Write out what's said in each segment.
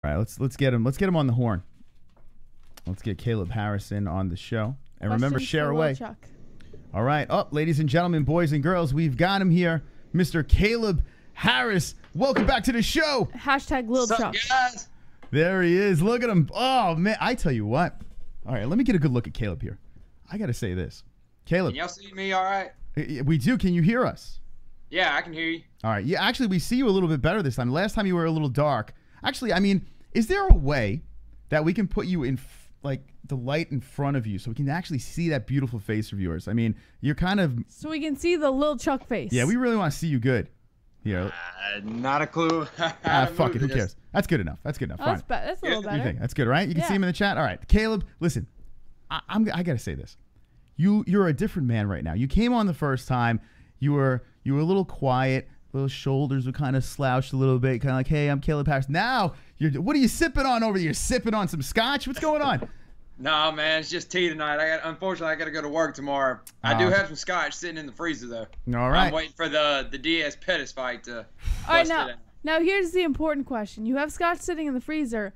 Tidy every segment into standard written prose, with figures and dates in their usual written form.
All right, let's get him. Let's get him on the horn. Let's get Kaleb Harrison on the show. And remember, share away. Chuck. All right. Up, ladies and gentlemen, boys and girls, we've got him here, Mr. Kaleb Harris. Welcome back to the show. Hashtag Lil Chuck. Guys? There he is. Look at him. Oh, man. I tell you what. All right, let me get a good look at Kaleb here. I got to say this. Kaleb. Can y'all see me all right? We do. Can you hear us? Yeah, I can hear you. All right. Yeah, actually, we see you a little bit better this time. Last time you were a little dark. Actually, I mean, is there a way that we can put you in, like, the light in front of you so we can actually see that beautiful face of yours? I mean, you're kind of... So we can see the Lil Chuck face. Yeah, we really want to see you good. Here. Not a clue. Fuck it. Who cares? That's good enough. That's good enough. Oh, Fine. that's a little better. You think? That's good, right? You can see him in the chat? All right. Kaleb, listen. I got to say this. You're a different man right now. You came on the first time. You were a little quiet. Little shoulders were kind of slouched a little bit. Kind of like, hey, I'm Kaleb Harris. Now, what are you sipping on over there? You're sipping on some scotch? What's going on? No, man, it's just tea tonight. Unfortunately, I got to go to work tomorrow. I do have some scotch sitting in the freezer, though. All right. I'm waiting for the Diaz Pettis fight to All right, bust it out. now here's the important question. You have scotch sitting in the freezer,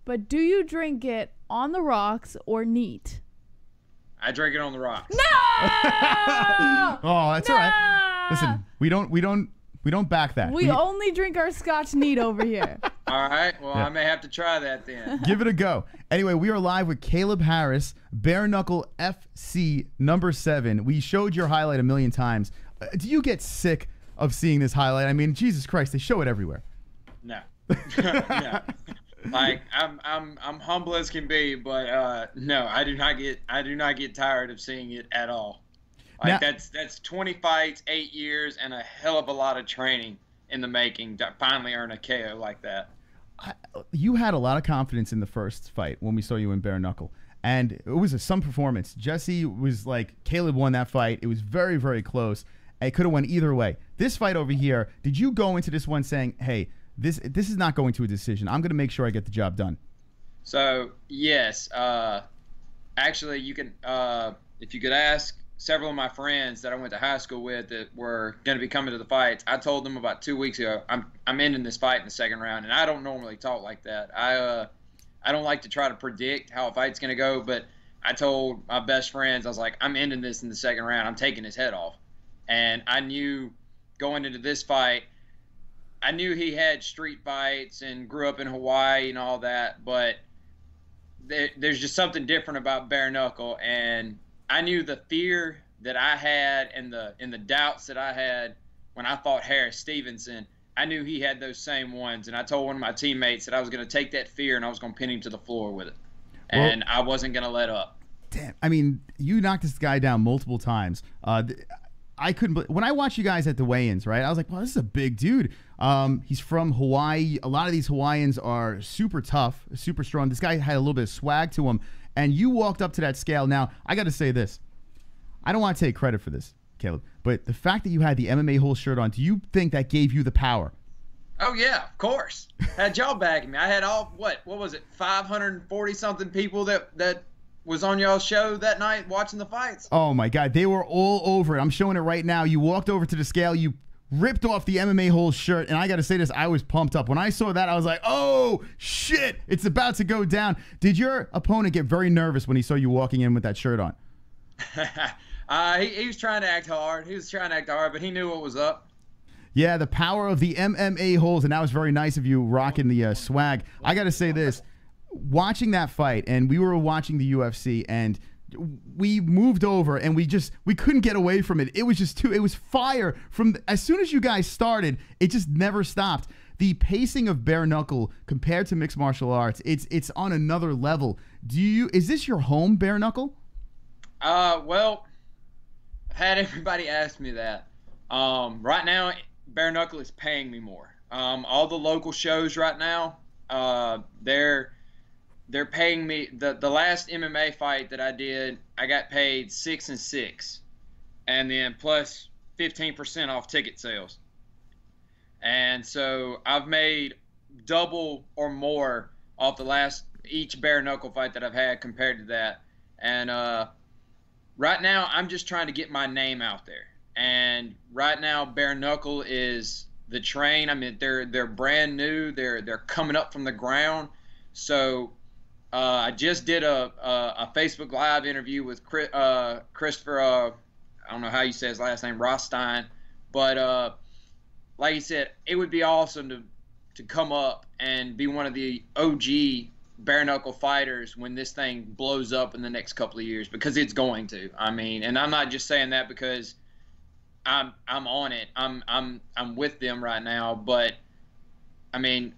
but do you drink it on the rocks or neat? I drink it on the rocks. No! Oh, that's all right. Listen, we don't back that. We only drink our scotch neat over here. All right. Well, Yeah. I may have to try that then. Give it a go. Anyway, we are live with Kaleb Harris, Bare Knuckle FC #7. We showed your highlight a million times. Do you get sick of seeing this highlight? I mean, Jesus Christ, they show it everywhere. No. No. Like I'm humble as can be, but no, I do not get tired of seeing it at all. Like Now, that's 20 fights, 8 years, and a hell of a lot of training in the making to finally earn a KO like that. you had a lot of confidence in the first fight when we saw you in Bare Knuckle, and it was some performance. Jessie was like, Kaleb won that fight. It was very, very close. It could have went either way. This fight over here, did you go into this one saying, hey, this is not going to a decision. I'm going to make sure I get the job done? So, yes. Actually, you can, if you could ask several of my friends that I went to high school with that were going to be coming to the fights, I told them about 2 weeks ago, I'm ending this fight in the second round, and I don't normally talk like that. I don't like to try to predict how a fight's going to go, but I told my best friends, I was like, I'm ending this in the second round. I'm taking his head off. And I knew going into this fight, I knew he had street fights and grew up in Hawaii and all that, but there's just something different about bare knuckle. And I knew the fear that I had and the doubts that I had when I fought Harris Stevenson. I knew he had those same ones, and I told one of my teammates that I was going to take that fear and I was going to pin him to the floor with it, and I wasn't going to let up. Damn, I mean, you knocked this guy down multiple times. I couldn't. When I watched you guys at the weigh-ins, right, I was like, "Well, this is a big dude. He's from Hawaii. A lot of these Hawaiians are super tough, super strong. This guy had a little bit of swag to him, and you walked up to that scale. Now, I got to say this. I don't want to take credit for this, Kaleb, but the fact that you had the MMA whole shirt on, do you think that gave you the power? Oh yeah, of course. Had y'all backing me. I had all what was it, 540 something people that was on y'all's show that night watching the fights. Oh my God, they were all over it. I'm showing it right now. You walked over to the scale, you ripped off the MMA whole shirt, and I got to say this, I was pumped up. When I saw that, I was like, oh shit, it's about to go down. Did your opponent get very nervous when he saw you walking in with that shirt on? He was trying to act hard. But he knew what was up. Yeah, the power of the MMA holds, and that was very nice of you rocking the swag. I got to say this, watching that fight, and we were watching the UFC, and we moved over, and we couldn't get away from it. It was just it was fire. As soon as you guys started, it just never stopped. The pacing of bare knuckle compared to mixed martial arts, it's on another level. Is this your home, bare knuckle? Well, I've had everybody ask me that. Right now, bare knuckle is paying me more. All the local shows right now, they're paying me. The last MMA fight that I did, I got paid 6 and 6, and then plus 15% off ticket sales. And so I've made double or more off each bare knuckle fight that I've had compared to that. And right now, I'm just trying to get my name out there. And right now, bare knuckle is the train. I mean, they're brand new. They're coming up from the ground. So I just did a Facebook Live interview with Christopher. I don't know how you say his last name, Rothstein, but like he said, it would be awesome to come up and be one of the OG bare knuckle fighters when this thing blows up in the next couple of years, because it's going to. I mean, and I'm not just saying that because I'm on it. I'm with them right now, but I mean,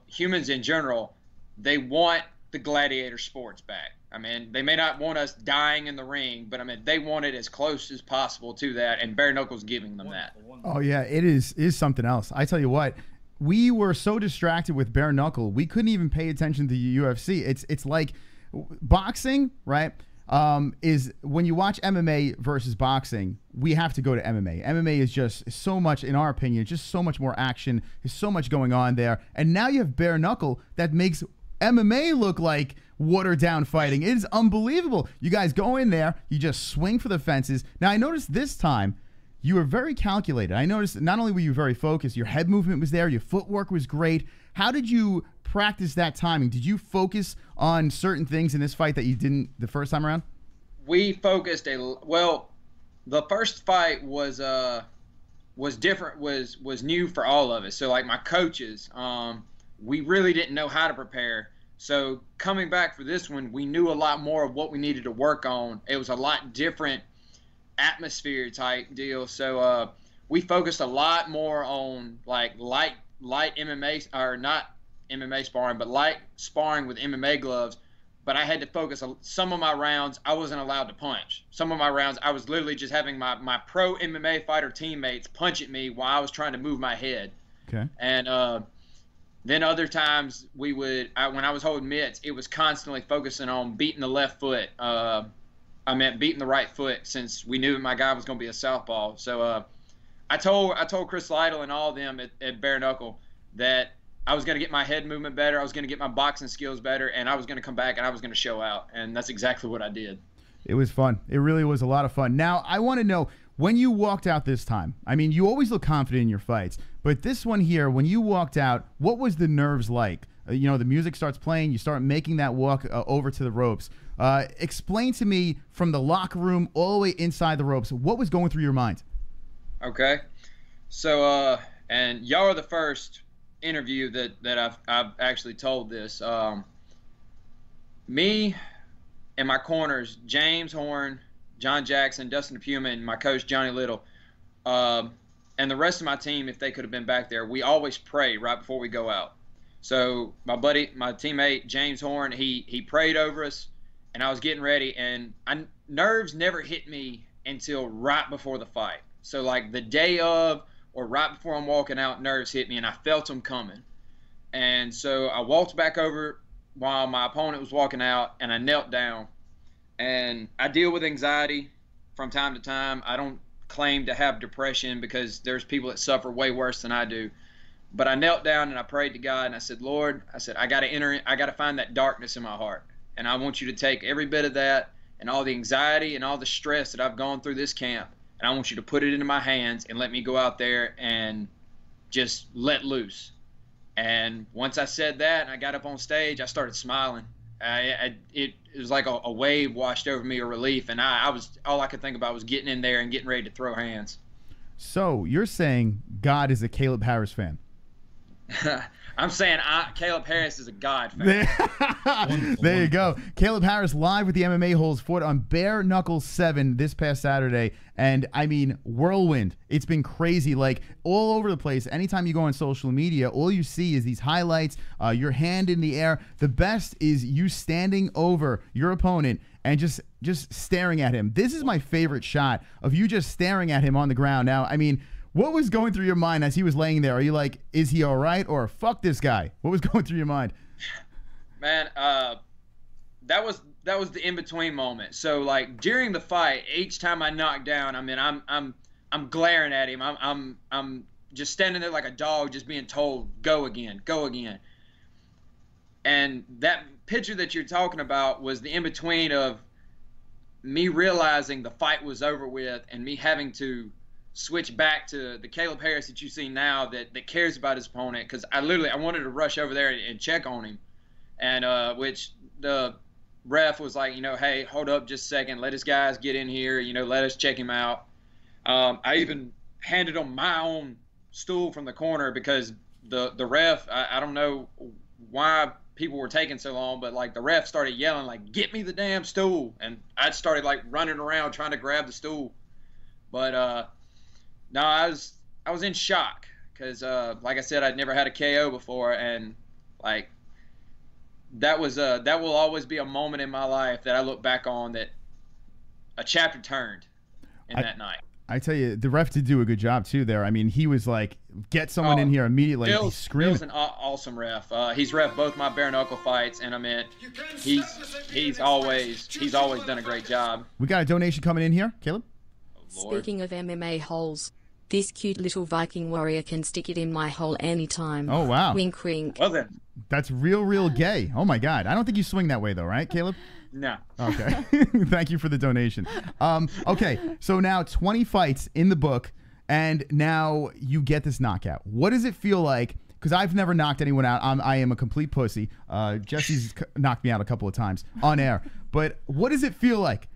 humans in general, they want the gladiator sports back. I mean, they may not want us dying in the ring, but I mean, they want it as close as possible to that, and bare knuckle's giving them that. Oh yeah, it is something else. I tell you what, we were so distracted with bare knuckle, we couldn't even pay attention to the UFC. It's like boxing, right? Is when you watch MMA versus boxing, we have to go to MMA. MMA is just so much, in our opinion, just so much more action. There's so much going on there, and now you have bare knuckle that makes MMA look like watered down fighting. It is unbelievable. You guys go in there, you just swing for the fences. Now I noticed this time you were very calculated. I noticed not only were you very focused, your head movement was there, your footwork was great. How did you practice that timing? Did you focus on certain things in this fight that you didn't the first time around? We focused well. The first fight was different, was new for all of us. So like my coaches, we really didn't know how to prepare. So coming back for this one, we knew a lot more of what we needed to work on. It was a lot different atmosphere type deal. So we focused a lot more on like light MMA, or not MMA sparring, but light sparring with MMA gloves. But I had to focus. Some of my rounds, I wasn't allowed to punch. Some of my rounds, I was literally just having my pro MMA fighter teammates punch at me while I was trying to move my head. Okay. And then other times when I was holding mitts, it was constantly focusing on beating the left foot. Beating the right foot, since we knew my guy was going to be a southpaw. So I told Chris Lytle and all of them at bare knuckle that I was going to get my head movement better, I was going to get my boxing skills better, and I was going to come back and I was going to show out. And that's exactly what I did. It was fun. It really was a lot of fun. Now, I want to know, when you walked out this time, I mean, you always look confident in your fights, but this one here, when you walked out, what was the nerves like? You know, the music starts playing, you start making that walk over to the ropes. Explain to me, from the locker room all the way inside the ropes, what was going through your mind? Okay. So, and y'all are the first interview that I've actually told this. Me and my corners, James Horn, John Jackson, Dustin Puma, and my coach, Johnny Little, and the rest of my team, if they could have been back there, we always pray right before we go out. So my teammate, James Horn, he prayed over us, and I was getting ready, and nerves never hit me until right before the fight. So like the day of or right before I'm walking out, nerves hit me, and I felt them coming. And so I walked back over while my opponent was walking out, and I knelt down. And I deal with anxiety from time to time. I don't claim to have depression, because there's people that suffer way worse than I do. But I knelt down and I prayed to God, and I said, Lord, I got to find that darkness in my heart. And I want you to take every bit of that and all the anxiety and all the stress that I've gone through this camp, and I want you to put it into my hands and let me go out there and just let loose. And once I said that and I got up on stage, I started smiling. It was like a wave washed over me of relief, and all I could think about was getting in there and getting ready to throw hands. So you're saying God is a Kaleb Harris fan? I'm saying Kaleb Harris is a God fan. There you go. Kaleb Harris live with the MMA Holes fought on Bare Knuckle 7 this past Saturday. And I mean, whirlwind. It's been crazy, like all over the place. Anytime you go on social media, all you see is these highlights, your hand in the air. The best is you standing over your opponent and just staring at him. This is my favorite shot of you just staring at him on the ground. Now, I mean, what was going through your mind as he was laying there? Are you like, is he all right, or fuck this guy? What was going through your mind? Man, that was the in-between moment. So like during the fight, each time I knocked down, I mean, I'm glaring at him. I'm just standing there like a dog, just being told, go again, go again. And that picture that you're talking about was the in-between of me realizing the fight was over with and me having to switch back to the Kaleb Harris that you see now that cares about his opponent, because I wanted to rush over there and check on him, and which the ref was like, hey, hold up just a second, let his guys get in here, let us check him out. I even handed him my own stool from the corner because the ref, I don't know why people were taking so long, but like the ref started yelling like, get me the damn stool, and I started like running around trying to grab the stool. But no, I was in shock because like I said, I'd never had a KO before, and like that will always be a moment in my life that I look back on, that a chapter turned in that night. I tell you, the ref did do a good job too there. I mean, he was like, get someone in here immediately. He's screaming. Bill's an awesome ref. He's ref both my bare knuckle fights, and I mean, he's always done a great job. We got a donation coming in here, Kaleb. Oh, Lord. Speaking of MMA holes, this cute little Viking warrior can stick it in my hole anytime. Oh wow. Wink wink. Well then. That's real gay. Oh my God. I don't think you swing that way though, right, Kaleb? No. Okay. Thank you for the donation. Okay, so now 20 fights in the book, and now you get this knockout. What does it feel like? Because I've never knocked anyone out. I am a complete pussy. Jessie's knocked me out a couple of times on air. But what does it feel like?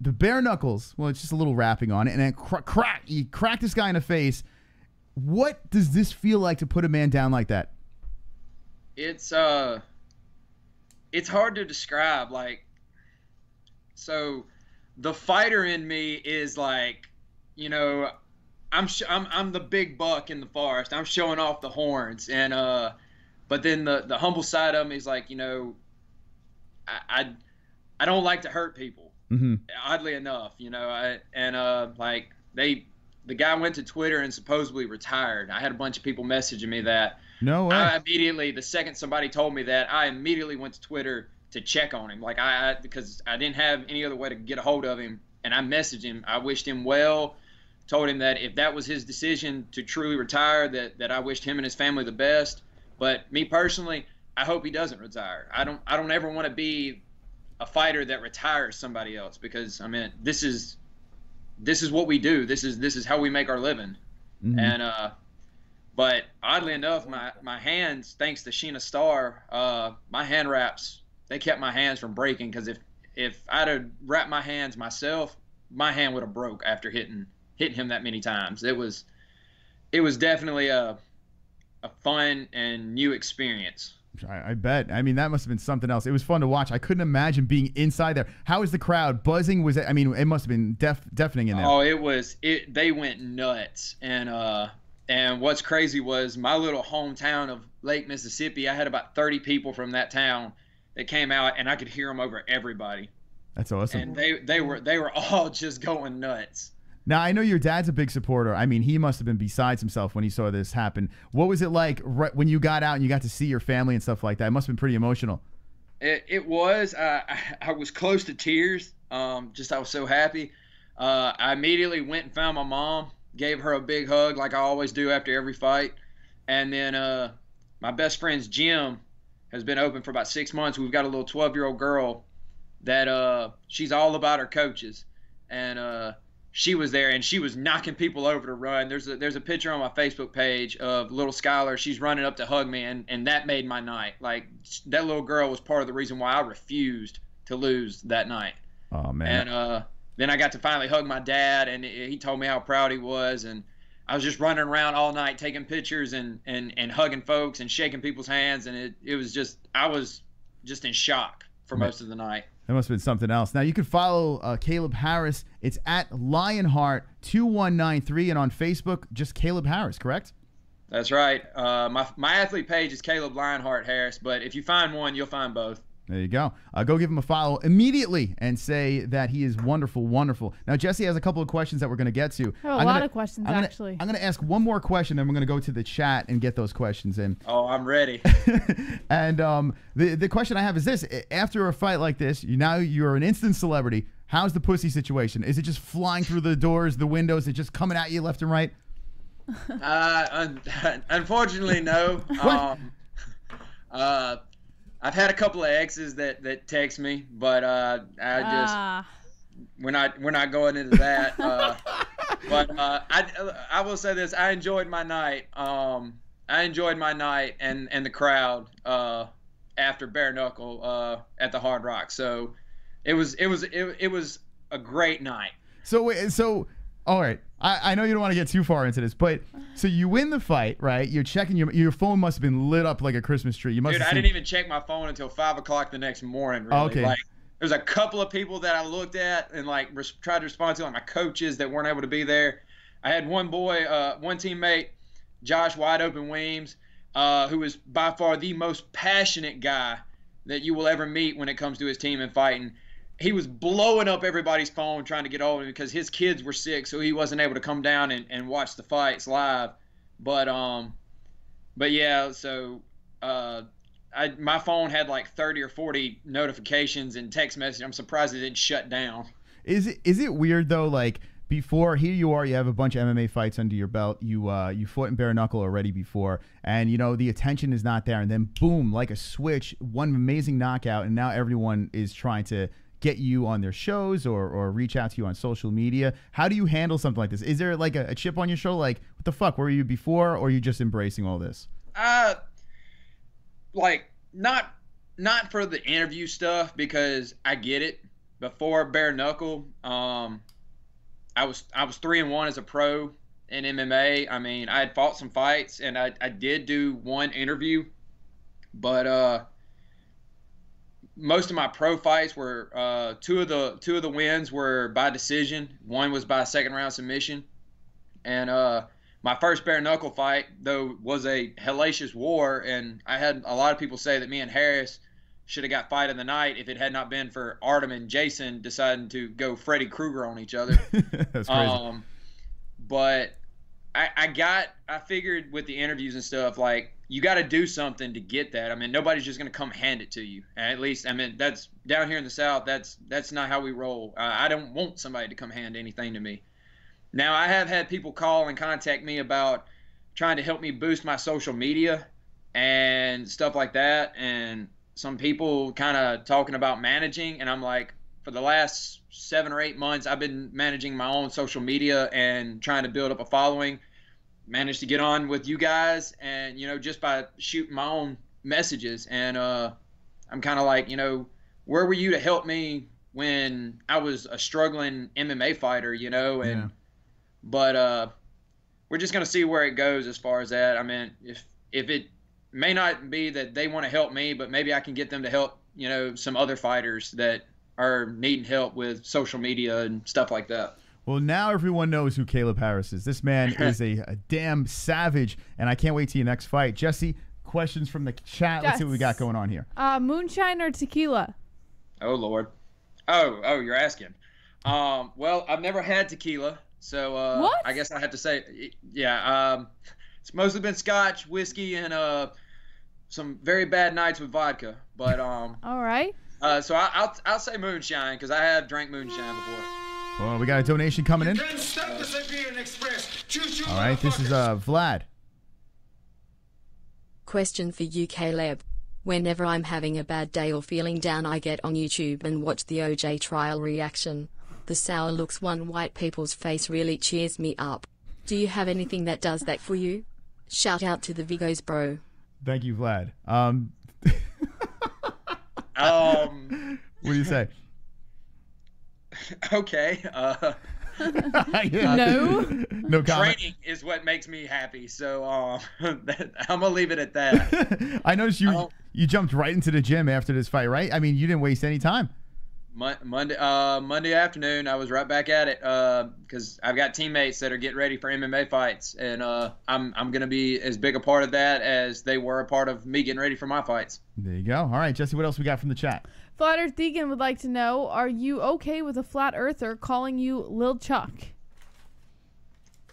The bare knuckles, well, it's just a little wrapping on it, and then crack, you crack this guy in the face. What does this feel like to put a man down like that? It's hard to describe. Like, so the fighter in me is like, I'm the big buck in the forest. I'm showing off the horns, and but then the humble side of me is like, I don't like to hurt people. Mm-hmm. Oddly enough, like the guy went to Twitter and supposedly retired. I had a bunch of people messaging me that. No way. I immediately, the second somebody told me that, I immediately went to Twitter to check on him. Like because I didn't have any other way to get a hold of him, and I messaged him. I wished him well, told him that if that was his decision to truly retire, that I wished him and his family the best. But me personally, I hope he doesn't retire. I don't ever want to be a fighter that retires somebody else, because I mean, this is what we do. This is how we make our living. Mm-hmm. And but oddly enough, my hands, thanks to Sheena Starr, my hand wraps, they kept my hands from breaking, because if I'd have wrapped my hands myself, my hand would have broke after hitting him that many times. It was definitely a fun and new experience. I bet. I mean, that must have been something else. It was fun to watch. I couldn't imagine being inside there. How was the crowd buzzing? Was it? I mean, it must have been deafening in there. Oh, it was. They went nuts. And what's crazy was my little hometown of Lake Mississippi. I had about 30 people from that town that came out, and I could hear them over everybody. That's awesome. And they were all just going nuts. Now, I know your dad's a big supporter. I mean, he must have been besides himself when he saw this happen. What was it like when you got out and you got to see your family and stuff like that? It must have been pretty emotional. It was. I was close to tears. I was so happy. I immediately went and found my mom, gave her a big hug like I always do after every fight. And then my best friend's gym has been open for about 6 months. We've got a little 12-year-old girl that she's all about her coaches. And she was there, and she was knocking people over to run. There's a picture on my Facebook page of little Skylar. She's running up to hug me, and that made my night. Like, that little girl was part of the reason why I refused to lose that night. Oh, man. And then I got to finally hug my dad, and he told me how proud he was. And I was just running around all night taking pictures and hugging folks and shaking people's hands. And it was just, I was just in shock for most of the night. That must have been something else. Now, you can follow Kaleb Harris. It's at Lionheart2193, and on Facebook, just Kaleb Harris, correct? That's right. My athlete page is Kaleb Lionheart Harris, but if you find one, you'll find both. There you go. Go give him a follow immediately and say that he is wonderful, wonderful. Now, Jessie has a couple of questions that we're going to get to. I have a lot of questions, actually. I'm going to ask one more question, then we're going to go to the chat and get those questions in. Oh, I'm ready. And the question I have is this. After a fight like this, you're an instant celebrity. How's the pussy situation? Is it just flying through the doors, the windows? Is it just coming at you left and right? Unfortunately, no. I've had a couple of exes that text me, but we're not going into that. But I will say this: I enjoyed my night. I enjoyed my night and the crowd after bare knuckle at the Hard Rock. So it was a great night. So wait, all right. I know you don't want to get too far into this, but so you win the fight, right? You're checking your phone must have been lit up like a Christmas tree. You must. Dude, I didn't even check my phone until 5 o'clock the next morning. Really. Okay. Like, there's a couple of people that I looked at and like tried to respond to, like my coaches that weren't able to be there. I had one boy, one teammate, Josh Wide Open Weems, who is by far the most passionate guy that you will ever meet when it comes to his team and fighting. He was blowing up everybody's phone trying to get hold of him because his kids were sick, so he wasn't able to come down and watch the fights live. But yeah, so my phone had like 30 or 40 notifications and text messages. I'm surprised it didn't shut down. Is it weird though? Like before, here you are, you have a bunch of MMA fights under your belt. You fought in bare knuckle already before, and you know the attention is not there. And then boom, like a switch, one amazing knockout, and now everyone is trying to get you on their shows or reach out to you on social media. How do you handle something like this? Is there like a chip on your shoulder, like what the fuck, where were you before, or are you just embracing all this? Like not for the interview stuff, because I get it. Before bare knuckle, I was 3-1 as a pro in MMA. I mean, I had fought some fights and I did do one interview, but most of my pro fights were two of the wins were by decision. One was by second round submission, and my first bare knuckle fight though was a hellacious war. And I had a lot of people say that me and Harris should have got fight of the night if it had not been for Artem and Jason deciding to go Freddy Krueger on each other. That's crazy. But I figured with the interviews and stuff, like, you got to do something to get that. I mean, nobody's just going to come hand it to you. At least, I mean, that's down here in the South. That's not how we roll. I don't want somebody to come hand anything to me. Now, I have had people call and contact me about trying to help me boost my social media and stuff like that. And some people kind of talking about managing. And I'm like, for the last 7 or 8 months, I've been managing my own social media and trying to build up a following. Managed to get on with you guys, and, you know, just by shooting my own messages. And I'm kind of like, you know, where were you to help me when I was a struggling MMA fighter, you know? And, yeah. But we're just going to see where it goes as far as that. I mean, if it may not be that they want to help me, but maybe I can get them to help, you know, some other fighters that are needing help with social media and stuff like that. Well, now everyone knows who Kaleb Harris is. This man is a damn savage, and I can't wait to your next fight. Jessie, questions from the chat. Let's see what we got going on here. Moonshine or tequila? Oh, Lord. Oh, you're asking. Well, I've never had tequila, so what? I guess I have to say, yeah. It's mostly been scotch, whiskey, and some very bad nights with vodka. But all right. So I'll say moonshine, because I have drank moonshine before. Well, we got a donation coming in. All right, this is Vlad. Question for you, Kaleb. Whenever I'm having a bad day or feeling down, I get on YouTube and watch the OJ trial reaction. The sour looks on white people's face really cheers me up. Do you have anything that does that for you? Shout out to the Vigos, bro. Thank you, Vlad. What do you say? Okay. No comment. Training is what makes me happy, so I'm gonna leave it at that. I noticed you jumped right into the gym after this fight, right? I mean, you didn't waste any time. Monday afternoon, I was right back at it because I've got teammates that are getting ready for MMA fights, and I'm gonna be as big a part of that as they were a part of me getting ready for my fights. There you go. All right, Jessie, what else we got from the chat? Flat Earth Deacon would like to know, are you okay with a flat earther calling you Lil Chuck?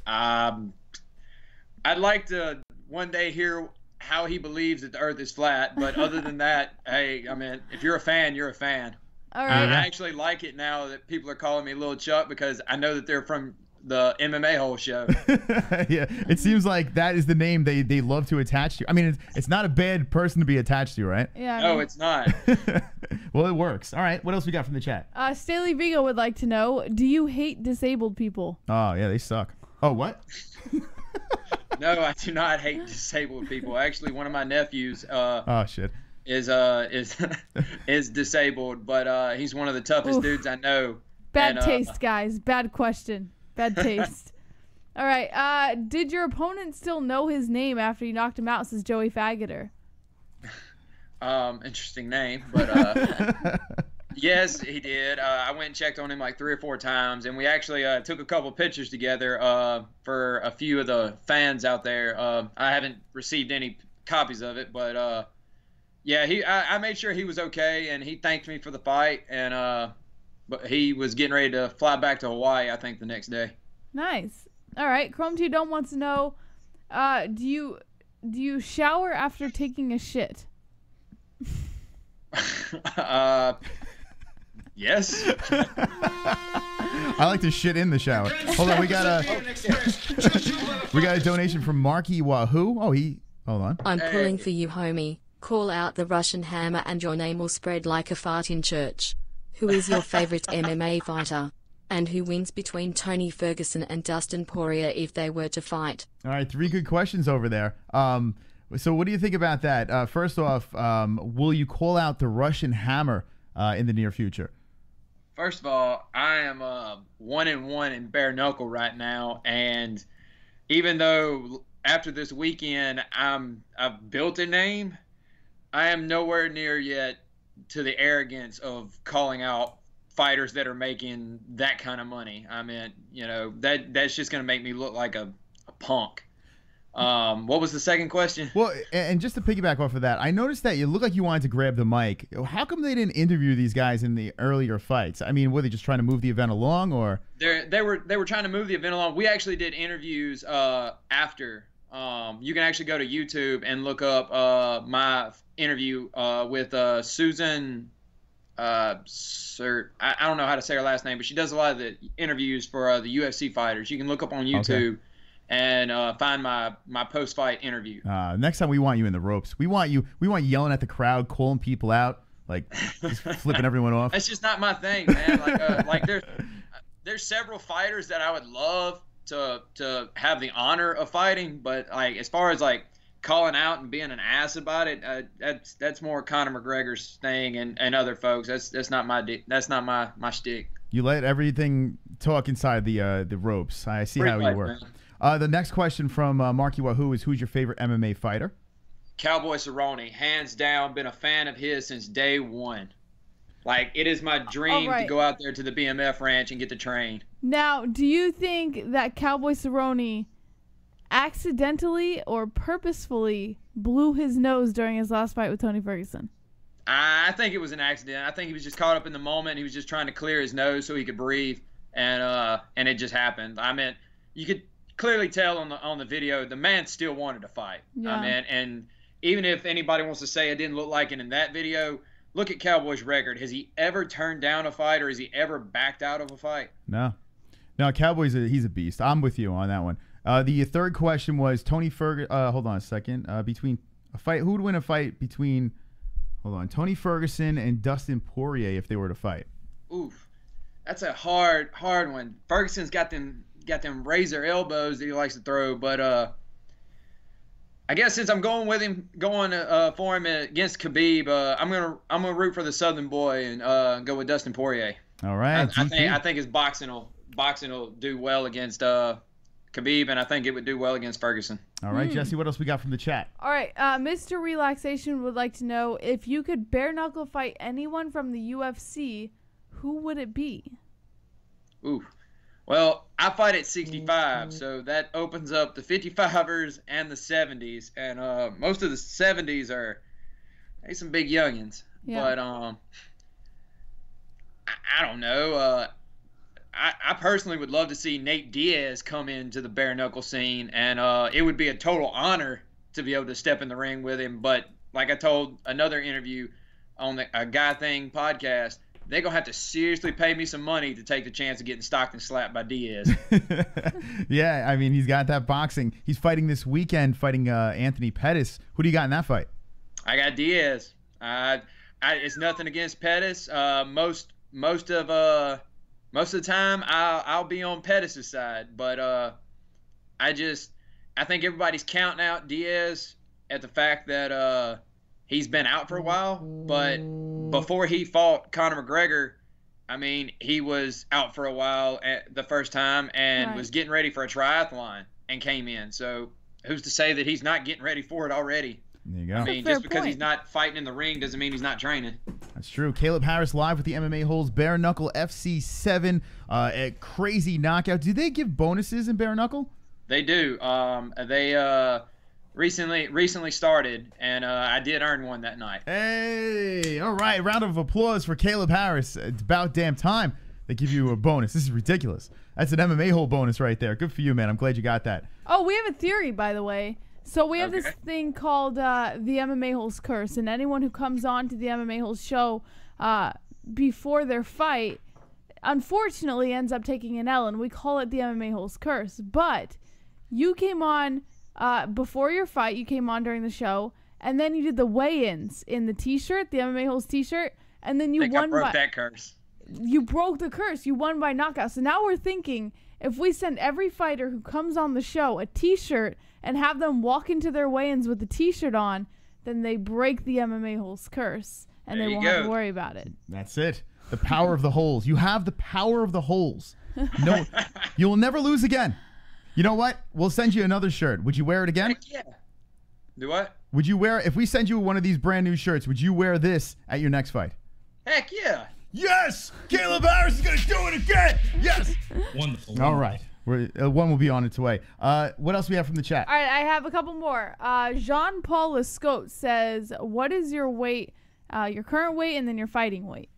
I'd like to one day hear how he believes that the earth is flat, but other than that, hey, I mean, if you're a fan, you're a fan. All right. I actually like it now that people are calling me Lil Chuck, because I know that they're from the MMA whole show. Yeah, it seems like that is the name they love to attach to. I mean, it's not a bad person to be attached to, right? Yeah. No, it's not. Well, it works. All right, what else we got from the chat? Staley Vigo would like to know: do you hate disabled people? Oh yeah, they suck. Oh what? No, I do not hate disabled people. Actually, one of my nephews Oh shit. is is disabled, but he's one of the toughest Oof. dudes I know. Bad And, taste, guys. Bad question. Bad taste. All right. Did your opponent still know his name after you knocked him out? Says Joey Faggoter. Interesting name, but yes, he did. I went and checked on him like 3 or 4 times, and we actually took a couple pictures together for a few of the fans out there. I haven't received any copies of it, but yeah, I made sure he was okay, and he thanked me for the fight, and but he was getting ready to fly back to Hawaii, I think, the next day. Nice. All right. Chrome T Dome wants to know: do you shower after taking a shit? Yes. I like to shit in the shower. Hold on, we got a donation from Marky Wahoo. Oh, hold on. I'm pulling for you, homie. Call out the Russian hammer and your name will spread like a fart in church. Who is your favorite MMA fighter? And who wins between Tony Ferguson and Dustin Poirier if they were to fight? All right, 3 good questions over there. So what do you think about that? First off, will you call out the Russian hammer in the near future? First of all, I am 1-1 in bare knuckle right now, and even though after this weekend I've built a name, I am nowhere near yet to the arrogance of calling out fighters that are making that kind of money. I mean, that's just going to make me look like a punk. What was the second question? Well, and just to piggyback off of that, I noticed that you look like you wanted to grab the mic. How come they didn't interview these guys in the earlier fights? I mean, were they just trying to move the event along, or they were trying to move the event along? We actually did interviews after. You can actually go to YouTube and look up my interview with Susan. I don't know how to say her last name, but she does a lot of the interviews for the UFC fighters. You can look up on YouTube. Okay. And find my post-fight interview. Next time we want you in the ropes. We want you yelling at the crowd, calling people out, like just flipping everyone off. That's just not my thing, man. Like there's several fighters that I would love to have the honor of fighting, but like as far as like calling out and being an ass about it, that's more Conor McGregor's thing and other folks. That's not my shtick. You let everything talk inside the ropes. I see how you work. Man. The next question from Marky Wahoo is: who's your favorite MMA fighter? Cowboy Cerrone, hands down. Been a fan of his since day one. Like, it is my dream to go out there to the BMF ranch and get to train. Now, do you think that Cowboy Cerrone accidentally or purposefully blew his nose during his last fight with Tony Ferguson? I think it was an accident. I think he was just caught up in the moment. He was just trying to clear his nose so he could breathe, and it just happened. I mean, you could clearly tell on the video the man still wanted to fight. Yeah. I mean, and even if anybody wants to say it didn't look like it in that video, look at Cowboy's record. Has he ever turned down a fight, or has he ever backed out of a fight? No, Cowboy's he's a beast. I'm with you on that one. The third question was Tony Ferguson. Hold on a second. Between a fight, who would win a fight between? Hold on, Tony Ferguson and Dustin Poirier if they were to fight. Oof, that's a hard one. Ferguson's got them razor elbows that he likes to throw, but I guess since I'm going for him against Khabib, I'm gonna root for the Southern boy and go with Dustin Poirier. All right, I think his boxing will do well against Khabib, and I think it would do well against Ferguson. All right, Jesse, what else we got from the chat? All right, Mr. Relaxation would like to know if you could bare knuckle fight anyone from the UFC, who would it be? Ooh. Well, I fight at 65, so that opens up the 55ers and the 70s, and most of the 70s are some big youngins. Yeah. But I don't know. I personally would love to see Nate Diaz come into the bare knuckle scene, and it would be a total honor to be able to step in the ring with him. But like I told another interview on a Guy Thing podcast, they're going to have to seriously pay me some money to take the chance of getting stocked and slapped by Diaz. Yeah, I mean, he's got that boxing. He's fighting this weekend, fighting Anthony Pettis. Who do you got in that fight? I got Diaz. It's nothing against Pettis. Most of the time, I'll be on Pettis' side, but I think everybody's counting out Diaz at the fact that he's been out for a while. But before he fought Conor McGregor, I mean, he was out for a while the first time and was getting ready for a triathlon and came in. So who's to say that he's not getting ready for it already? There you go. I mean, just because he's not fighting in the ring doesn't mean he's not training. That's true. Kaleb Harris live with the MMA Holes Bare Knuckle FC7. A crazy knockout. Do they give bonuses in Bare Knuckle? They do. They recently started, and I did earn one that night. Hey, all right. Round of applause for Kaleb Harris. It's about damn time they give you a bonus. This is ridiculous. That's an MMA Hole bonus right there. Good for you, man. I'm glad you got that. Oh, we have a theory, by the way. So we have this thing called the MMA Holes Curse, and anyone who comes on to the MMA Holes show before their fight, unfortunately, ends up taking an L, and we call it the MMA Holes Curse. But you came on before your fight. You came on during the show, and then you did the weigh-ins in the T-shirt, the MMA Holes T-shirt, and then you won. I broke that curse. You broke the curse. You won by knockout. So now we're thinking, if we send every fighter who comes on the show a T-shirt and have them walk into their weigh-ins with the T-shirt on, then they break the MMA Holes curse, and they won't have to worry about it. That's it. The power of the holes. You have the power of the holes. No, you will never lose again. You know what? We'll send you another shirt. Would you wear it again? Heck yeah. Do what? Would you wear, if we send you one of these brand new shirts, would you wear this at your next fight? Heck yeah. Yes! Kaleb Harris is going to do it again! Yes! Wonderful. All right. One will be on its way. What else we have from the chat? All right, I have a couple more. Jean-Paul Lescote says, what is your weight, your current weight, and then your fighting weight?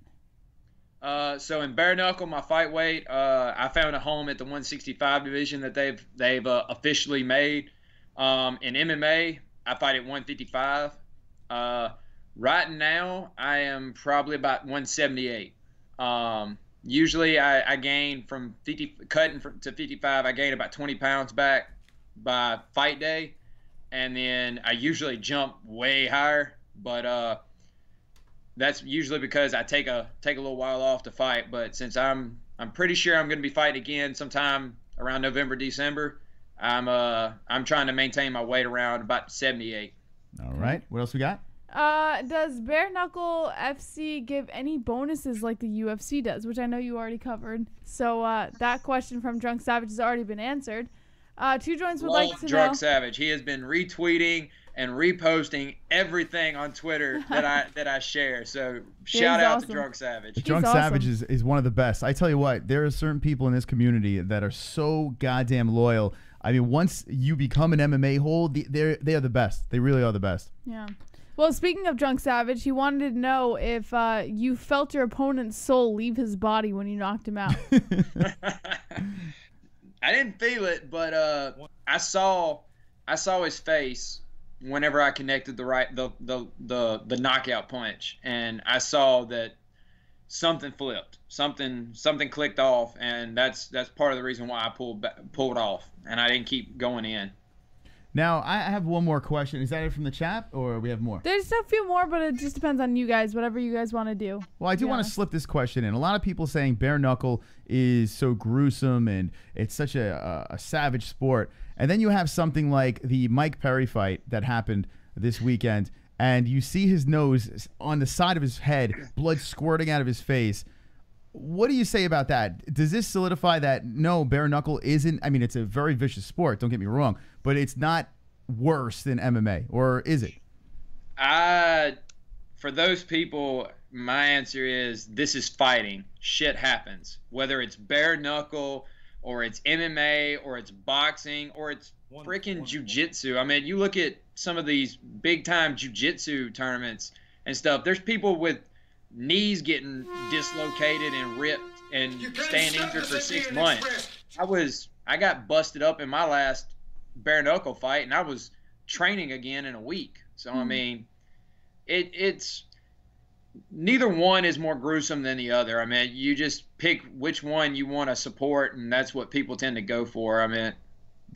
So in bare knuckle, my fight weight, I found a home at the 165 division that they've officially made. In MMA, I fight at 155. Right now, I am probably about 178. Usually, I gain from 50, cutting to 55. I gain about 20 pounds back by fight day, and then I usually jump way higher. But that's usually because I take a little while off to fight. But since I'm pretty sure I'm going to be fighting again sometime around November, December, I'm trying to maintain my weight around about 78. All right. What else we got? Does Bare Knuckle FC give any bonuses like the UFC does, which I know you already covered? So that question from Drunk Savage has already been answered. Two Joints would like to know. Drunk Savage. He has been retweeting and reposting everything on Twitter that I share. So shout out to Drunk Savage. Drunk Savage is one of the best. I tell you what, there are certain people in this community that are so goddamn loyal. I mean, once you become an MMA hole, they are the best. They really are the best. Yeah. Well, speaking of Drunk Savage, he wanted to know if you felt your opponent's soul leave his body when you knocked him out. I didn't feel it, but I saw his face whenever I connected the knockout punch, and I saw that something flipped, something clicked off, and that's part of the reason why I pulled off, and I didn't keep going in. Now, I have one more question. Is that it from the chat, or we have more? There's a few more, but it just depends on you guys, whatever you guys want to do. Well, I do want to slip this question in. A lot of people saying bare knuckle is so gruesome and it's such a savage sport. And then you have something like the Mike Perry fight that happened this weekend, and you see his nose on the side of his head, blood squirting out of his face. What do you say about that? Does this solidify that, no, bare knuckle isn't, I mean, it's a very vicious sport, don't get me wrong, but it's not worse than MMA, or is it? For those people, my answer is this is fighting. Shit happens. Whether it's bare knuckle, or it's MMA, or it's boxing, or it's freaking jiu-jitsu. I mean, you look at some of these big-time jiu-jitsu tournaments and stuff, there's people with knees getting dislocated and ripped and staying injured for 6 months. I got busted up in my last bare knuckle fight, and I was training again in a week. So I mean, it's neither one is more gruesome than the other. I mean, you just pick which one you want to support, and that's what people tend to go for. I mean,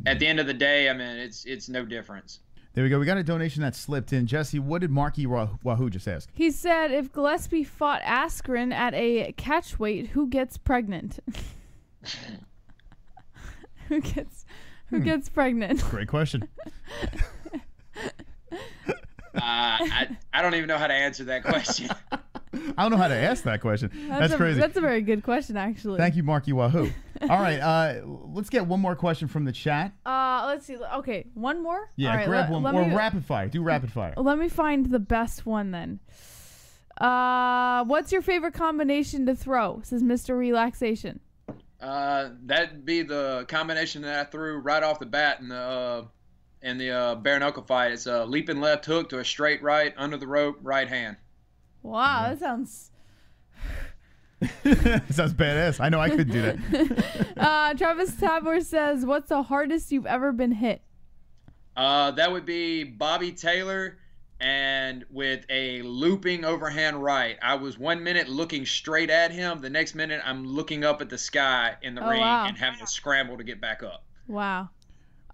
at the end of the day, I mean, it's no difference. There we go. We got a donation that slipped in. Jessie, what did Marky Wahoo just ask? He said, if Gillespie fought Askren at a catch weight, who gets pregnant? Who gets pregnant? Great question. I don't even know how to answer that question. I don't know how to ask that question. That's crazy. That's a very good question, actually. Thank you, Marky Wahoo. All right, let's get one more question from the chat. Let's see. Okay, one more? Yeah, all right, grab one more. Rapid fire. Do rapid fire. Let me find the best one then. What's your favorite combination to throw? Says Mr. Relaxation. That'd be the combination that I threw right off the bat in the bare knuckle fight. It's a leaping left hook to a straight right, under the rope, right hand. Wow, that sounds... Sounds badass. I know I could do that. Travis Tabor says, what's the hardest you've ever been hit? That would be Bobby Taylor, and with a looping overhand right. I was 1 minute looking straight at him. The next minute, I'm looking up at the sky in the ring and having to scramble to get back up. Wow.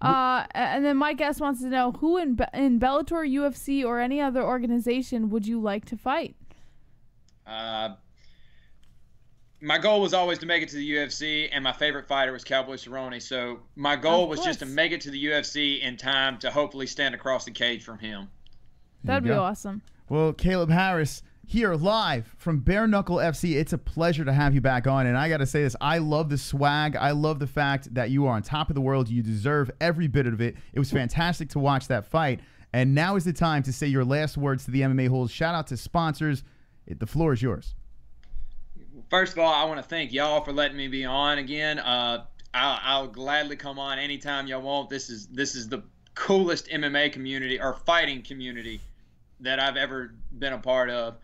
And then Mike S wants to know, who in Bellator, UFC, or any other organization would you like to fight? My goal was always to make it to the UFC, and my favorite fighter was Cowboy Cerrone. So my goal was just to make it to the UFC in time to hopefully stand across the cage from him. That'd be awesome. Well, Kaleb Harris here live from Bare Knuckle FC. It's a pleasure to have you back on. And I got to say this, I love the swag. I love the fact that you are on top of the world. You deserve every bit of it. It was fantastic to watch that fight. And now is the time to say your last words to the MMA holes. Shout out to sponsors. The floor is yours. First of all, I want to thank y'all for letting me be on again. I'll gladly come on anytime y'all want. This is the coolest MMA community or fighting community that I've ever been a part of.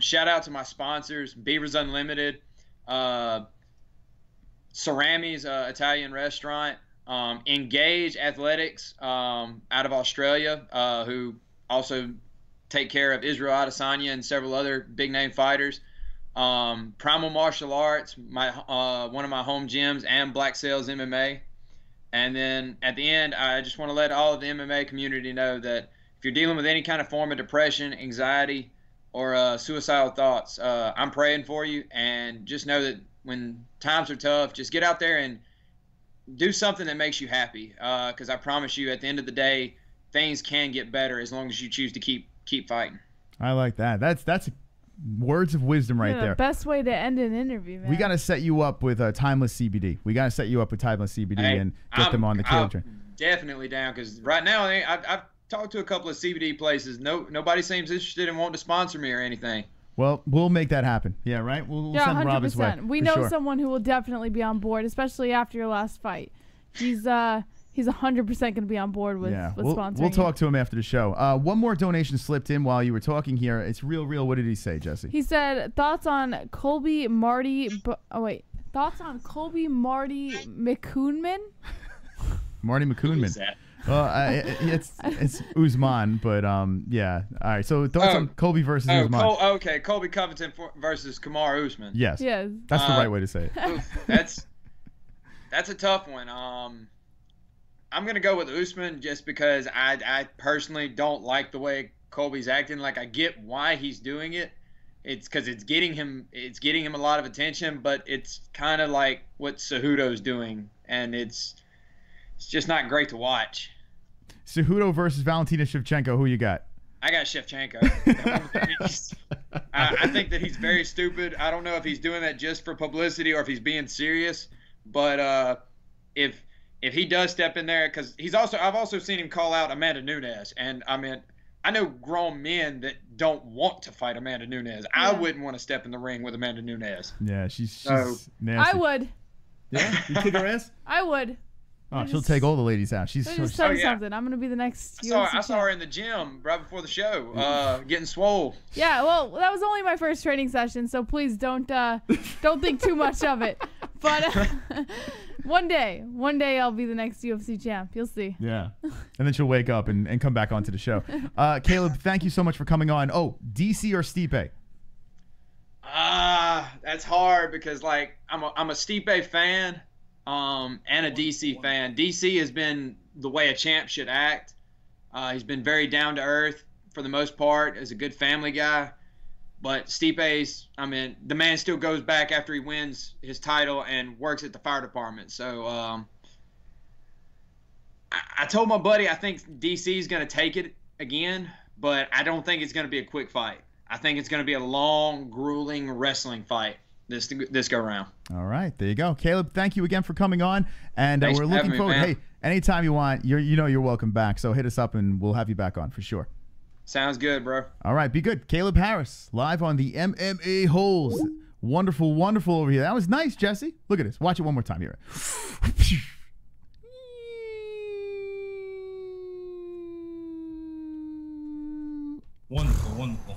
Shout out to my sponsors, Beavers Unlimited, Cerami's Italian restaurant, Engage Athletics out of Australia, who also take care of Israel Adesanya and several other big name fighters. Primal Martial Arts, one of my home gyms, and Black Sails MMA. And then at the end, I just want to let all of the MMA community know that if you're dealing with any kind of form of depression, anxiety, or suicidal thoughts, I'm praying for you. And just know that when times are tough, just get out there and do something that makes you happy. Because I promise you, at the end of the day, things can get better as long as you choose to keep fighting. I like that. That's words of wisdom right there. Best way to end an interview, man. We got to set you up with Timeless CBD. We got to set you up with Timeless CBD and get them on the Kaleb train. Definitely down, because right now I've talked to a couple of CBD places. Nobody seems interested in wanting to sponsor me or anything. Well, we'll make that happen. Yeah, right? We'll send 100%. Rob his way. We know someone who will definitely be on board, especially after your last fight. He's 100% going to be on board with sponsoring. We'll talk to him after the show. One more donation slipped in while you were talking here. It's real. What did he say, Jessie? He said, thoughts on Colby Marty McCoonman? Marty McCoonman. Who's that? It's Usman, but yeah. All right. So thoughts on Colby versus Usman? Okay, Colby Covington versus Kamaru Usman. Yes. That's the right way to say it. That's a tough one. I'm going to go with Usman just because I personally don't like the way Colby's acting. Like, I get why he's doing it. It's because it's getting him a lot of attention, but it's kind of like what Cejudo's doing, and it's just not great to watch. Cejudo versus Valentina Shevchenko. Who you got? I got Shevchenko. I think that he's very stupid. I don't know if he's doing that just for publicity or if he's being serious, but if he does step in there, because I've also seen him call out Amanda Nunes, and I mean, I know grown men that don't want to fight Amanda Nunes. Yeah. I wouldn't want to step in the ring with Amanda Nunes. Yeah, she's nasty. I would. Yeah, you kick her ass? I would. Oh, she'll take all the ladies out. She's just tell you something. I'm gonna be the next. I saw her in the gym right before the show, getting swole. Yeah, well, that was only my first training session, so please don't think too much of it. But one day I'll be the next UFC champ. You'll see. Yeah, and then she'll wake up and come back onto the show. Kaleb, thank you so much for coming on. Oh, DC or Stipe? That's hard because like I'm a Stipe fan, and a DC fan. DC has been the way a champ should act. He's been very down to earth for the most part, as a good family guy. But Stipe's, I mean, the man still goes back after he wins his title and works at the fire department. So I told my buddy I think DC's going to take it again, but I don't think it's going to be a quick fight. I think it's going to be a long, grueling wrestling fight this go around. All right, there you go, Kaleb. Thank you again for coming on, and we're looking forward. Man. Hey, anytime you want, you're welcome back. So hit us up, and we'll have you back on for sure. Sounds good, bro. All right, be good. Kaleb Harris, live on the MMA Holes. Wonderful, wonderful over here. That was nice, Jesse. Look at this. Watch it one more time here. Wonderful, wonderful.